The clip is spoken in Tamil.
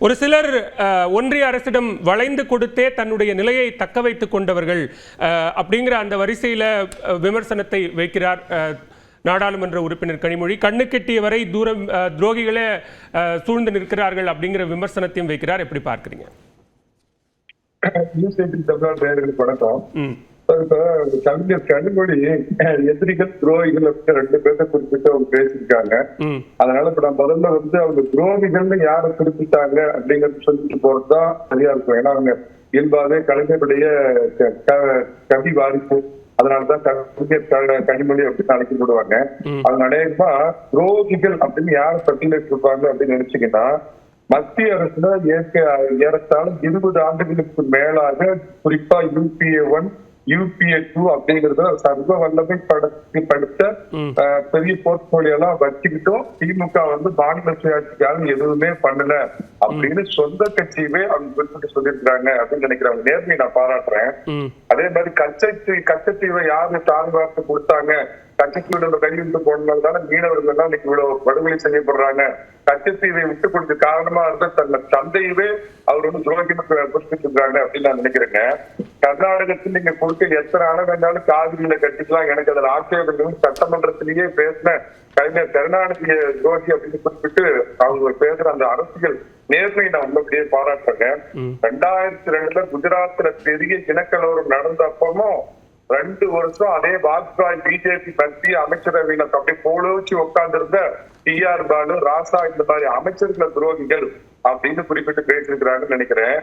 ஒரு சிலர் ஒன்றிய அரசிடம் வளைந்து கொடுத்தே தன்னுடைய நிலையை தக்க வைத்துக் கொண்டவர்கள் அப்படிங்கிற அந்த வரிசையில விமர்சனத்தை வைக்கிறார் நாடாளுமன்ற உறுப்பினர் கனிமொழி. கண்ணு கெட்டிய வரை தூரம் துரோகிகளே சூழ்ந்து நிற்கிறார்கள் அப்படிங்கிற விமர்சனத்தையும் வைக்கிறார். எப்படி பார்க்கிறீங்க? கவிஞர் கனிமொழி எதிரிகள் துரோகிகள் ரெண்டு பேர்த்த குறிப்பிட்டு அவங்க பேசியிருக்காங்க. அதனால இப்ப நான் முதல்ல அவங்க துரோகிகள்னு யாரை குறிப்பிட்டாங்க அப்படிங்கறது சொல்லிட்டு போறதுதான் சரியா இருக்கும். ஏன்னா அவங்க இயல்பாவே கலைஞருடைய கவி வாரிசு. அதனாலதான் கவிஞர் கனிமொழி அப்படின்னு அழைக்கப்படுவாங்க. அவங்க அநேகமா துரோகிகள் அப்படின்னு யாரை பட்டியலிட்டு இருப்பாங்க அப்படின்னு நினைச்சீங்கன்னா, மத்திய அரசுல ஏறத்தாழ 20 ஆண்டுகளுக்கு மேலாக குறிப்பா UPA 1 UPA 2 அப்படிங்கறத சர்வ வல்லமை படித்த பெரிய போர்ட்போலியோ எல்லாம் வச்சுக்கிட்டும் திமுக மாநில சுயாட்சிக்காக எதுவுமே பண்ணல அப்படின்னு சொந்த கட்சியவே அவங்க குறிப்பிட்டு சொல்லியிருக்காங்க அப்படின்னு நினைக்கிறாங்க. நேர்மையை நான் பாராட்டுறேன். அதே மாதிரி கச்சத்தீவை யாரு தாழ்வார்த்து கொடுத்தாங்க, கச்சத்தீவோட கையெழுத்து போனதால மீனவர்கள் எல்லாம் இன்னைக்கு இவ்வளவு படுகொலை செய்யப்படுறாங்க. கச்சத்தீவை விட்டு கொடுத்த காரணமா இருந்த தன்னை தந்தையவே அவர் துரோகின்னு குறிப்பிட்டிருக்காங்க அப்படின்னு நான் நினைக்கிறேங்க. கர்நாடகத்தில் நீங்க கொடுக்க எத்தனை அணை வேண்டாலும் காவிரியில கட்டிக்கலாம், எனக்கு அதில் ஆட்சேபங்களும் சட்டமன்றத்திலேயே பேசின கலைஞர் கருணாநிதிய துரோகி அப்படின்னு குறிப்பிட்டு அவங்க பேசுற அந்த அரசியல் நேர்மையை நான் உள்ளபடியே பாராட்டுறேங்க. 2002 குஜராத்ல பெரிய இனக்கலவரம் நடந்தப்பமும் 2 வருஷம் அதே வாஜ்பாய் பிஜேபி மத்திய அமைச்சரவையில அப்படியே போலோச்சு உட்கார்ந்து இருந்த TR பாலு, ராசா இந்த மாதிரி அமைச்சர்கள் துரோகிகள் அப்படின்னு குறிப்பிட்டு பேசியிருக்கிறாங்கன்னு நினைக்கிறேன்.